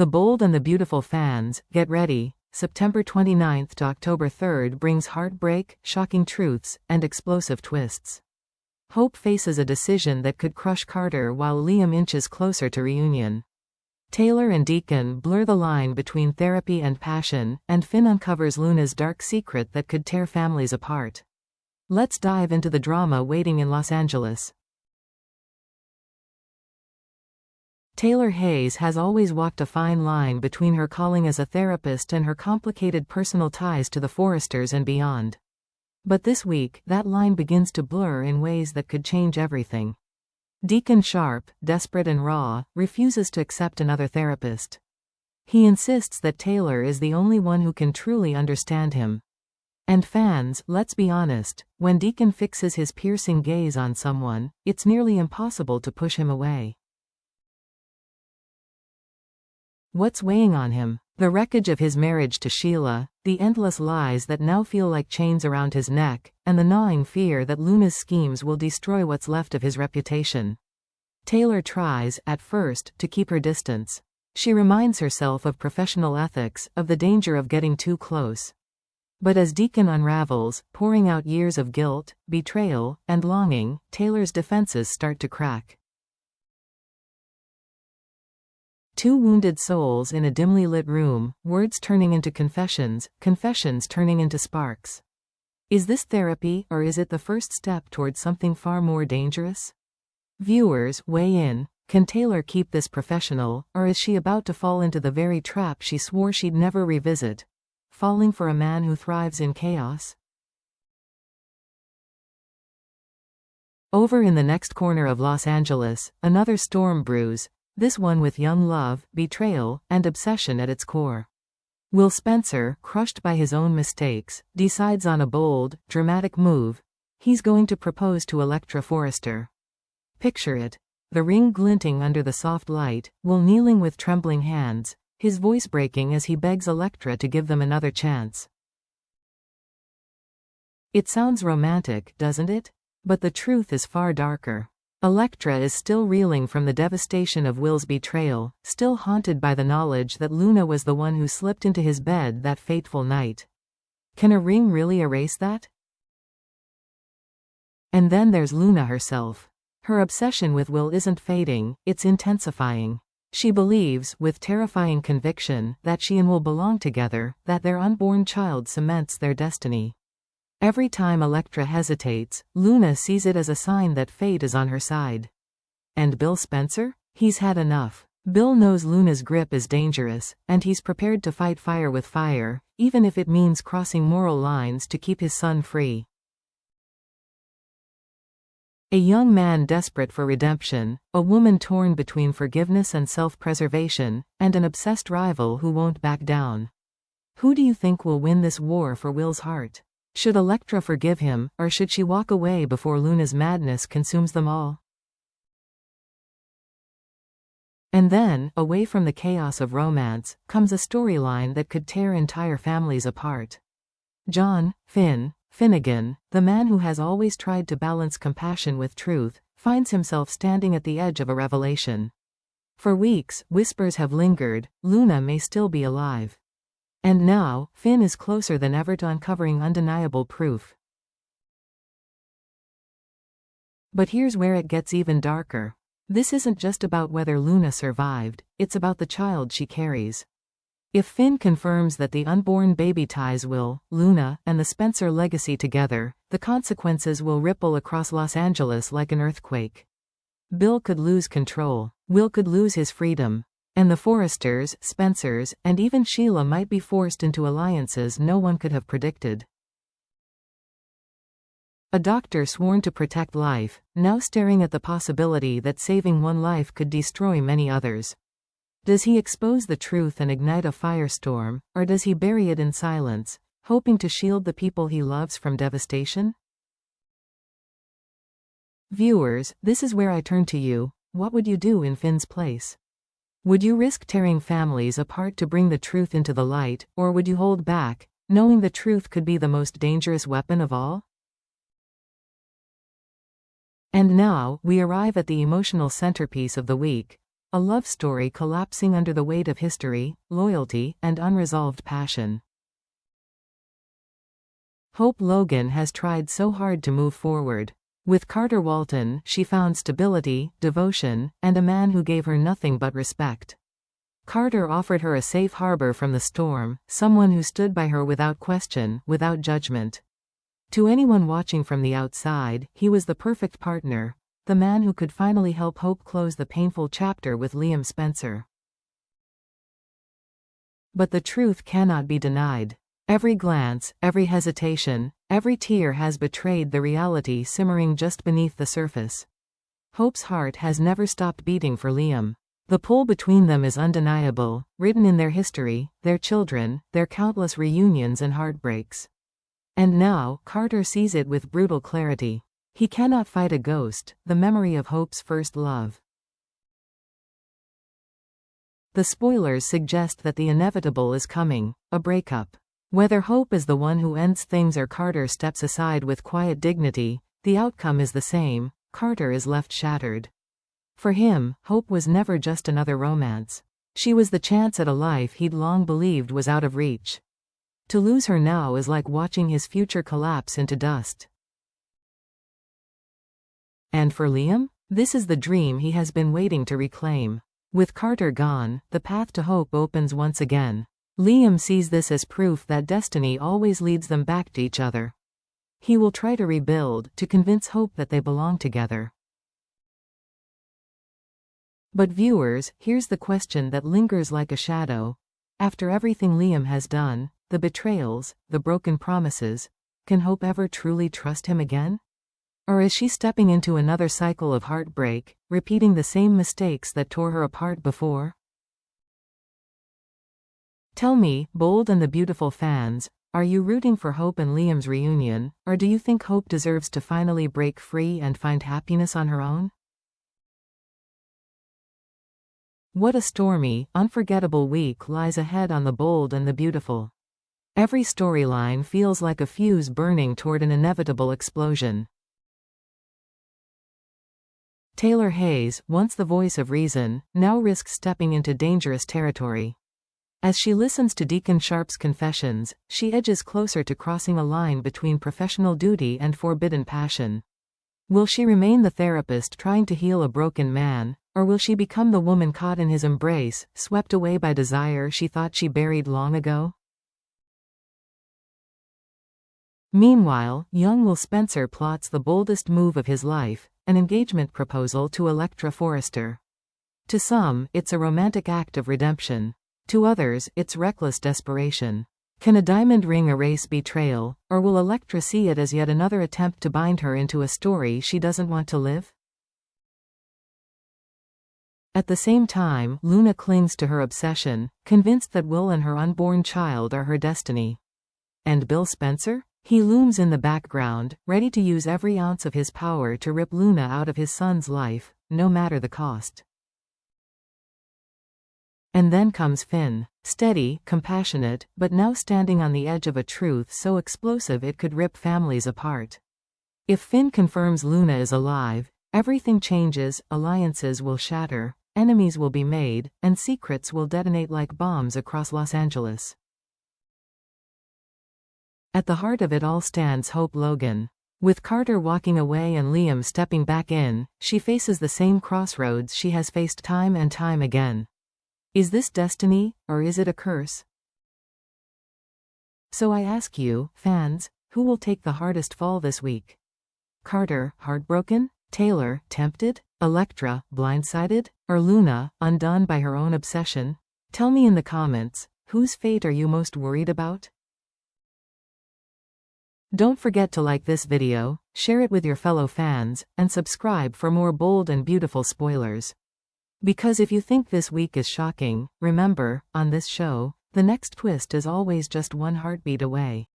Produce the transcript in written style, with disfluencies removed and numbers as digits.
The bold and the beautiful fans, get ready. September 29th to October 3rd brings heartbreak, shocking truths, and explosive twists. Hope faces a decision that could crush Carter while Liam inches closer to reunion. Taylor and Deacon blur the line between therapy and passion, and Finn uncovers Luna's dark secret that could tear families apart. Let's dive into the drama waiting in Los Angeles. Taylor Hayes has always walked a fine line between her calling as a therapist and her complicated personal ties to the Forresters and beyond. But this week, that line begins to blur in ways that could change everything. Deacon Sharp, desperate and raw, refuses to accept another therapist. He insists that Taylor is the only one who can truly understand him. And fans, let's be honest, when Deacon fixes his piercing gaze on someone, it's nearly impossible to push him away. What's weighing on him? The wreckage of his marriage to Sheila, the endless lies that now feel like chains around his neck, and the gnawing fear that Luna's schemes will destroy what's left of his reputation. Taylor tries, at first, to keep her distance. She reminds herself of professional ethics, of the danger of getting too close. But as Deacon unravels, pouring out years of guilt, betrayal, and longing, Taylor's defenses start to crack. Two wounded souls in a dimly lit room, words turning into confessions, confessions turning into sparks. Is this therapy, or is it the first step towards something far more dangerous? Viewers, weigh in. Can Taylor keep this professional, or is she about to fall into the very trap she swore she'd never revisit? Falling for a man who thrives in chaos? Over in the next corner of Los Angeles, another storm brews. This one with young love, betrayal, and obsession at its core. Will Spencer, crushed by his own mistakes, decides on a bold, dramatic move. He's going to propose to Elektra Forrester. Picture it. The ring glinting under the soft light, Will kneeling with trembling hands, his voice breaking as he begs Elektra to give them another chance. It sounds romantic, doesn't it? But the truth is far darker. Elektra is still reeling from the devastation of Will's betrayal, still haunted by the knowledge that Luna was the one who slipped into his bed that fateful night. Can a ring really erase that? And then there's Luna herself. Her obsession with Will isn't fading, it's intensifying. She believes, with terrifying conviction, that she and Will belong together, that their unborn child cements their destiny. Every time Elektra hesitates, Luna sees it as a sign that fate is on her side. And Bill Spencer? He's had enough. Bill knows Luna's grip is dangerous, and he's prepared to fight fire with fire, even if it means crossing moral lines to keep his son free. A young man desperate for redemption, a woman torn between forgiveness and self-preservation, and an obsessed rival who won't back down. Who do you think will win this war for Will's heart? Should Elektra forgive him, or should she walk away before Luna's madness consumes them all? And then, away from the chaos of romance, comes a storyline that could tear entire families apart. John Finnegan, the man who has always tried to balance compassion with truth, finds himself standing at the edge of a revelation. For weeks, whispers have lingered, Luna may still be alive. And now, Finn is closer than ever to uncovering undeniable proof. But here's where it gets even darker. This isn't just about whether Luna survived, it's about the child she carries. If Finn confirms that the unborn baby ties Will, Luna, and the Spencer legacy together, the consequences will ripple across Los Angeles like an earthquake. Bill could lose control, Will could lose his freedom. And the Forresters, Spencers, and even Sheila might be forced into alliances no one could have predicted. A doctor sworn to protect life, now staring at the possibility that saving one life could destroy many others. Does he expose the truth and ignite a firestorm, or does he bury it in silence, hoping to shield the people he loves from devastation? Viewers, this is where I turn to you. What would you do in Finn's place? Would you risk tearing families apart to bring the truth into the light, or would you hold back, knowing the truth could be the most dangerous weapon of all? And now, we arrive at the emotional centerpiece of the week. a love story collapsing under the weight of history, loyalty, and unresolved passion. Hope Logan has tried so hard to move forward. With Carter Walton, she found stability, devotion, and a man who gave her nothing but respect. Carter offered her a safe harbor from the storm, someone who stood by her without question, without judgment. To anyone watching from the outside, he was the perfect partner, the man who could finally help Hope close the painful chapter with Liam Spencer. But the truth cannot be denied. Every glance, every hesitation, every tear has betrayed the reality simmering just beneath the surface. Hope's heart has never stopped beating for Liam. The pull between them is undeniable, written in their history, their children, their countless reunions and heartbreaks. And now, Carter sees it with brutal clarity. He cannot fight a ghost, the memory of Hope's first love. The spoilers suggest that the inevitable is coming, a breakup. Whether Hope is the one who ends things or Carter steps aside with quiet dignity, the outcome is the same: Carter is left shattered. For him, Hope was never just another romance. She was the chance at a life he'd long believed was out of reach. To lose her now is like watching his future collapse into dust. And for Liam? This is the dream he has been waiting to reclaim. With Carter gone, the path to hope opens once again. Liam sees this as proof that destiny always leads them back to each other. He will try to rebuild, to convince Hope that they belong together. But viewers, here's the question that lingers like a shadow. After everything Liam has done, the betrayals, the broken promises, can Hope ever truly trust him again? Or is she stepping into another cycle of heartbreak, repeating the same mistakes that tore her apart before? Tell me, Bold and the beautiful fans, are you rooting for Hope and Liam's reunion, or do you think Hope deserves to finally break free and find happiness on her own? What a stormy, unforgettable week lies ahead on the Bold and the Beautiful. Every storyline feels like a fuse burning toward an inevitable explosion. Taylor Hayes, once the voice of reason, now risks stepping into dangerous territory. As she listens to Deacon Sharp's confessions, she edges closer to crossing a line between professional duty and forbidden passion. Will she remain the therapist trying to heal a broken man, or will she become the woman caught in his embrace, swept away by desire she thought she buried long ago? Meanwhile, young Will Spencer plots the boldest move of his life, an engagement proposal to Electra Forrester. To some, it's a romantic act of redemption. To others, it's reckless desperation. Can a diamond ring erase betrayal, or will Electra see it as yet another attempt to bind her into a story she doesn't want to live? At the same time, Luna clings to her obsession, convinced that Will and her unborn child are her destiny. And Bill Spencer? He looms in the background, ready to use every ounce of his power to rip Luna out of his son's life, no matter the cost. And then comes Finn. Steady, compassionate, but now standing on the edge of a truth so explosive it could rip families apart. If Finn confirms Luna is alive, everything changes, alliances will shatter, enemies will be made, and secrets will detonate like bombs across Los Angeles. At the heart of it all stands Hope Logan. With Carter walking away and Liam stepping back in, she faces the same crossroads she has faced time and time again. Is this destiny, or is it a curse? So I ask you, fans, who will take the hardest fall this week? Carter, heartbroken? Taylor, tempted? Electra, blindsided? Or Luna, undone by her own obsession? Tell me in the comments, whose fate are you most worried about? Don't forget to like this video, share it with your fellow fans, and subscribe for more bold and beautiful spoilers. Because if you think this week is shocking, remember, on this show, the next twist is always just one heartbeat away.